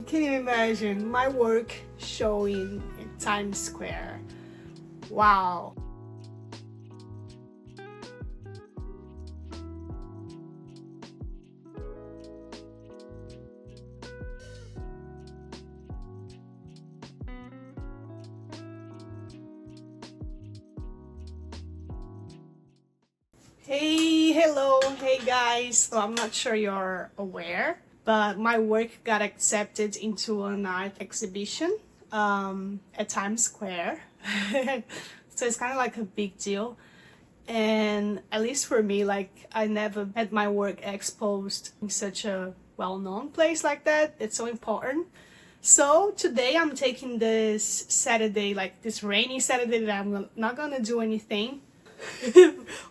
Can you imagine my work showing in Times Square? Wow. Hey, hello, hey guys. So I'm not sure you're aware, but my work got accepted into an art exhibition at Times Square. So it's kind of like a big deal. And at least for me, like I never had my work exposed in such a well-known place like that. It's so important. So today I'm taking this Saturday, like this rainy Saturday that I'm not gonna do anything.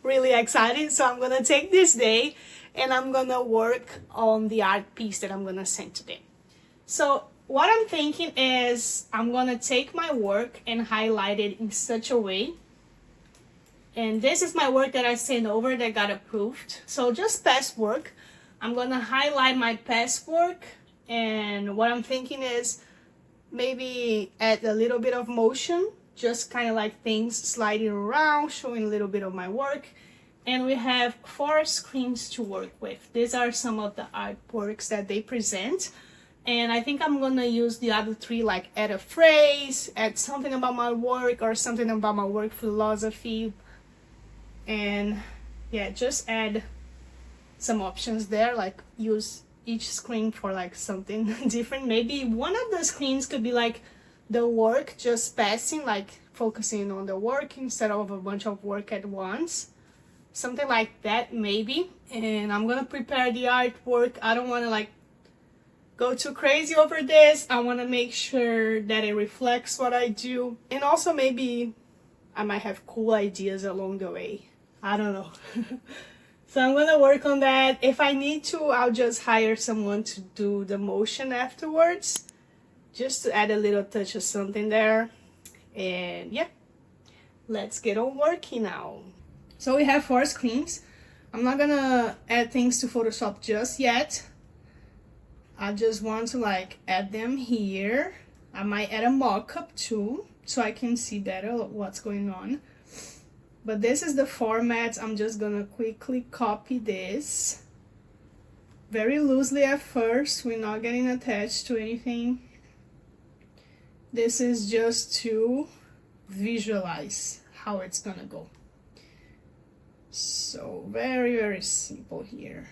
Really excited. So I'm gonna take this day and I'm gonna work on the art piece that I'm gonna send today. So what I'm thinking is I'm gonna take my work and highlight it in such a way. And this is my work that I sent over that got approved. So just past work. I'm gonna highlight my past work, and what I'm thinking is maybe add a little bit of motion, just kind of like things sliding around, showing a little bit of my work. And we have 4 screens to work with. These are some of the artworks that they present. And I think I'm gonna use the other 3, like add a phrase, add something about my work or something about my work philosophy. And yeah, just add some options there, like use each screen for like something different. Maybe one of the screens could be like the work just passing, like focusing on the work instead of a bunch of work at once, something like that maybe. And I'm gonna prepare the artwork. I don't want to like go too crazy over this. I want to make sure that it reflects what I do, and also maybe I might have cool ideas along the way. I don't know. So I'm gonna work on that. If I need to, I'll just hire someone to do the motion afterwards, just to add a little touch of something there. And yeah, let's get on working now. So we have 4 screens. I'm not gonna add things to Photoshop just yet. I just want to like add them here. I might add a mock-up too, so I can see better what's going on. But this is the format. I'm just gonna quickly copy this very loosely at first. We're not getting attached to anything. This is just to visualize how it's gonna go. So very, very simple here.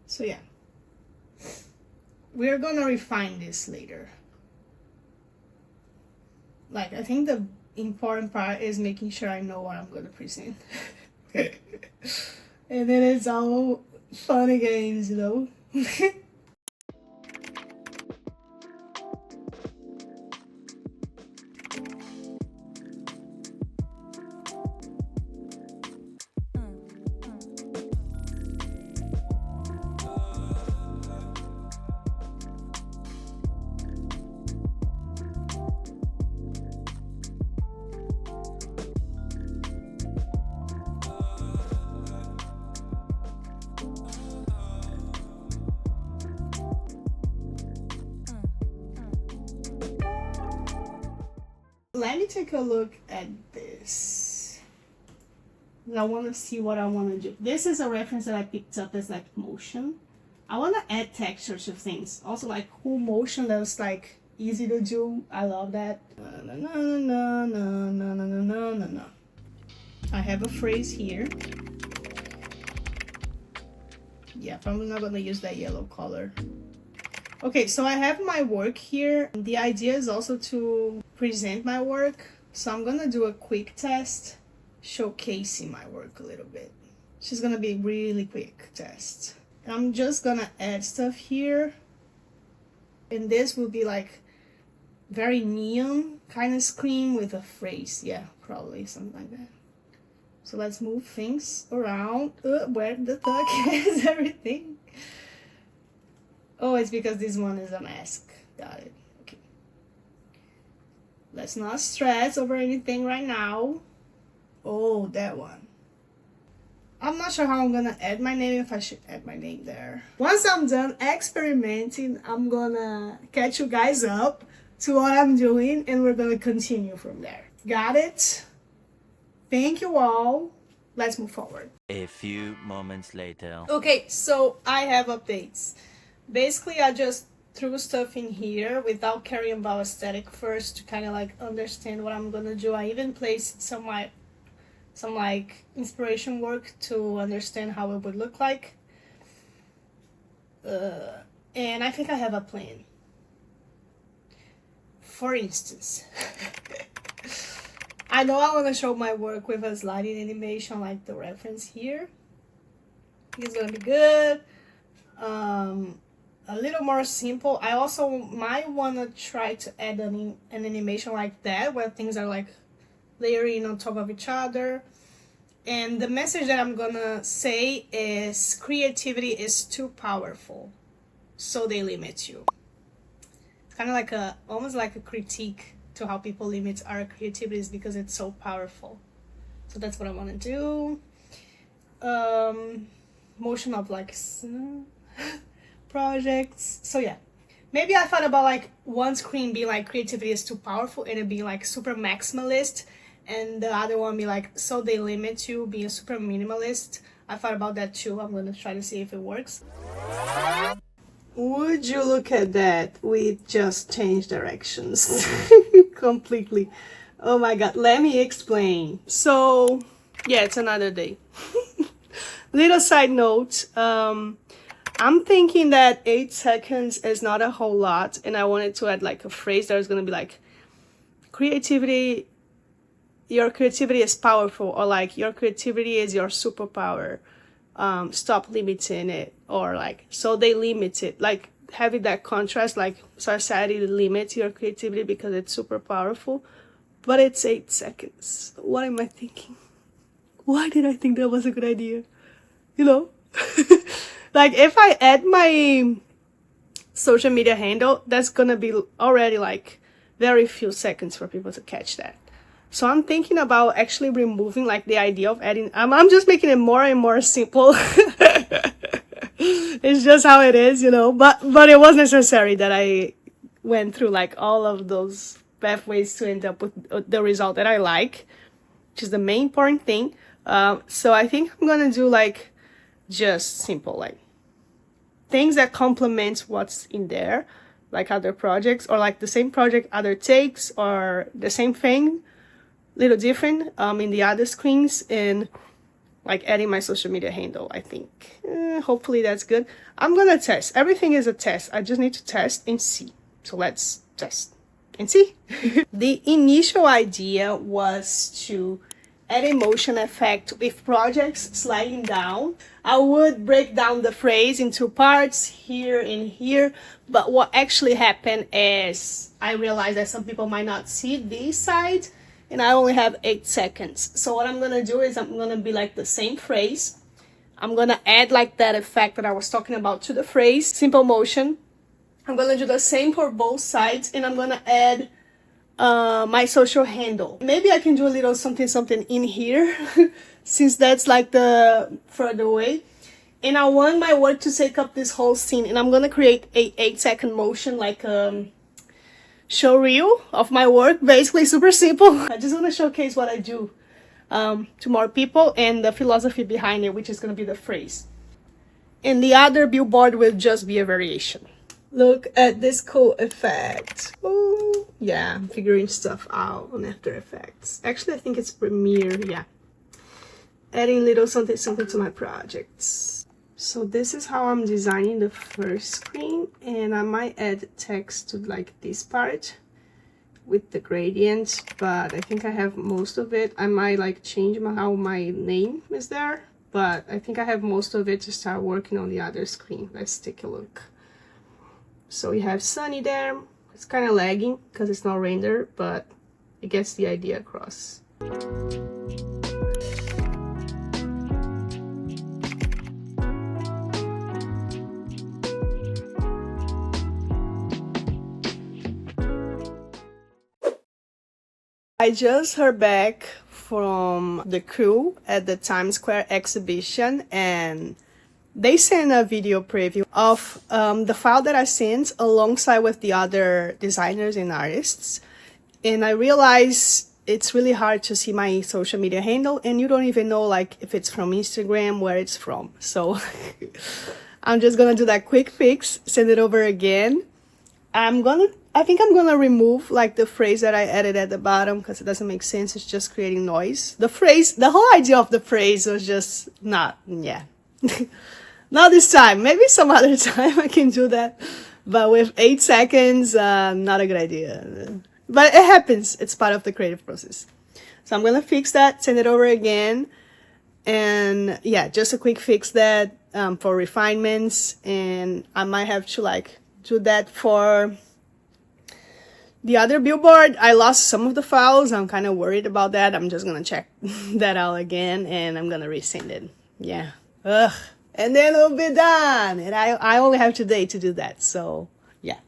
So yeah, we're gonna refine this later. Like, I think the important part is making sure I know what I'm gonna present. And then it's all fun and games, you know. Let me take a look at this. I want to see what I want to do. This is a reference that I picked up as like motion. I want to add texture to things. Also like cool motion that's like easy to do. I love that. I have a phrase here. Yeah, probably not going to use that yellow color. Okay, so I have my work here. The idea is also to present my work. So I'm gonna do a quick test showcasing my work a little bit. It's just gonna be a really quick test. I'm just gonna add stuff here. And this will be like very neon kind of screen with a phrase. Yeah, probably something like that. So let's move things around. Where the fuck is everything? Oh, it's because this one is a mask. Got it. Okay. Let's not stress over anything right now. Oh, that one. I'm not sure how I'm gonna add my name, if I should add my name there. Once I'm done experimenting, I'm gonna catch you guys up to what I'm doing and we're gonna continue from there. Got it? Thank you all. Let's move forward. A few moments later. Okay, so I have updates. Basically, I just threw stuff in here without caring about aesthetic first to kind of like understand what I'm gonna do. I even placed some like inspiration work to understand how it would look like. And I think I have a plan. For instance, I know I want to show my work with a sliding animation like the reference here. It's gonna be good. A little more simple. I also might want to try to add an animation like that where things are like layering on top of each other. And the message that I'm gonna say is creativity is too powerful, so they limit you. It's kind of like almost like a critique to how people limit our creativities because it's so powerful. So that's what I want to do. Motion of like projects. So yeah, maybe I thought about like one screen being like creativity is too powerful and it being like super maximalist, and the other one be like so they limit you, being super minimalist. I thought about that too. I'm gonna try to see if it works. Would you look at that? We just changed directions completely. Oh my god, let me explain. So yeah, it's another day. Little side note, I'm thinking that 8 seconds is not a whole lot, and I wanted to add like a phrase that is gonna be like creativity, your creativity is powerful, or like your creativity is your superpower. Stop limiting it, or like so they limit it, like having that contrast, like society limits your creativity because it's super powerful, but it's 8 seconds. What am I thinking? Why did I think that was a good idea? You know? Like if I add my social media handle, that's gonna be already like very few seconds for people to catch that. So I'm thinking about actually removing like the idea of adding, I'm just making it more and more simple. It's just how it is, you know, but it was necessary that I went through like all of those pathways to end up with the result that I like, which is the main important thing. So I think I'm gonna do like just simple, like things that complement what's in there, like other projects, or like the same project, other takes, or the same thing, little different in the other screens, and like adding my social media handle. I think hopefully that's good. I'm gonna test. Everything is a test. I just need to test and see. So let's test and see. The initial idea was to add a motion effect with projects sliding down. I would break down the phrase into parts here and here, but what actually happened is I realized that some people might not see this side, and I only have 8 seconds. So what I'm gonna do is I'm gonna be like the same phrase. I'm gonna add like that effect that I was talking about to the phrase, simple motion. I'm gonna do the same for both sides, and I'm gonna add my social handle. Maybe I can do a little something in here since that's like the further away. And I want my work to take up this whole scene, and I'm gonna create a 8-second motion, like show reel of my work. Basically super simple. I just want to showcase what I do to more people and the philosophy behind it, which is going to be the phrase. And the other billboard will just be a variation. Look at this cool effect. Oh yeah, I'm figuring stuff out on After Effects. Actually, I think it's Premiere. Yeah, adding little something to my projects. So this is how I'm designing the first screen, and I might add text to like this part with the gradient, but I think I have most of it. I might like change how my name is there, but I think I have most of it to start working on the other screen. Let's take a look. So we have Sunny there. It's kind of lagging because it's not rendered, but it gets the idea across. I just heard back from the crew at the Times Square exhibition, and they sent a video preview of the file that I sent alongside with the other designers and artists. And I realized it's really hard to see my social media handle, and you don't even know like if it's from Instagram, where it's from. So I'm just gonna do that quick fix, send it over again. I think I'm gonna remove like the phrase that I added at the bottom because it doesn't make sense. It's just creating noise. The whole idea of the phrase was just not this time. Maybe some other time I can do that. But with 8 seconds, not a good idea. But it happens. It's part of the creative process. So I'm gonna fix that, send it over again. And yeah, just a quick fix that for refinements. And I might have to like do that for the other billboard. I lost some of the files. I'm kind of worried about that. I'm just gonna check that out again, and I'm gonna resend it. Yeah. Ugh. And then it'll be done. And I only have today to do that. So yeah.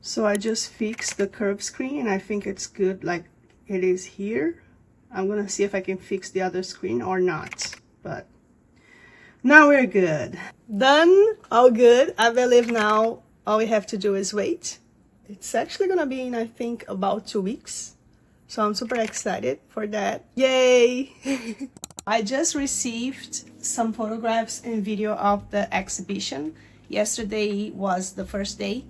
So I just fixed the curved screen, and I think it's good like it is here. I'm gonna see if I can fix the other screen or not, but now we're good. Done, all good. I believe now all we have to do is wait. It's actually gonna be in, I think, about 2 weeks. So I'm super excited for that. Yay! I just received some photographs and video of the exhibition. Yesterday was the first day,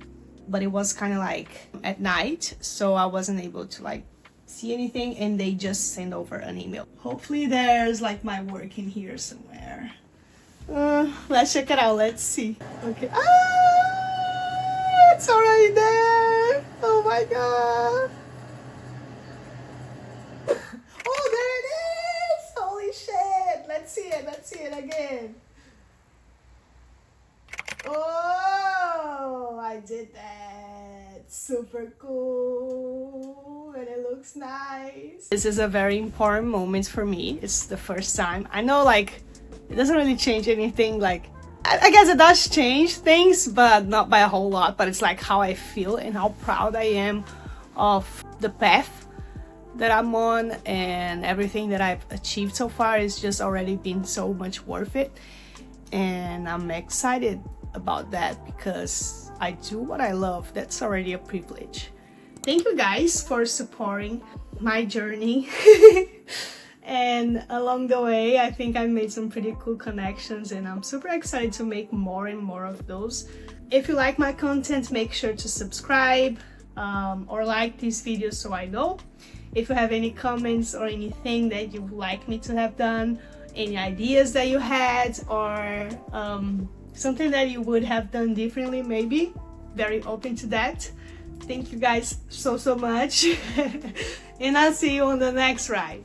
but it was kind of like at night, so I wasn't able to like see anything, and they just sent over an email. Hopefully there's like my work in here somewhere. Let's check it out. Let's see. Okay. It's already there. Oh my god. Oh, there it is. Holy shit. Let's see it. Let's see it again. Oh, I did that. Super cool. And it looks nice. This is a very important moment for me. It's the first time. I know like it doesn't really change anything. Like I guess it does change things, but not by a whole lot. But it's like how I feel and how proud I am of the path that I'm on, and everything that I've achieved so far is just already been so much worth it. And I'm excited about that because I do what I love. That's already a privilege. Thank you guys for supporting my journey. And along the way, I think I made some pretty cool connections, and I'm super excited to make more and more of those. If you like my content, make sure to subscribe or like these videos so I know. If you have any comments or anything that you would like me to have done, any ideas that you had, or something that you would have done differently, maybe, very open to that. Thank you guys so much. And I'll see you on the next ride.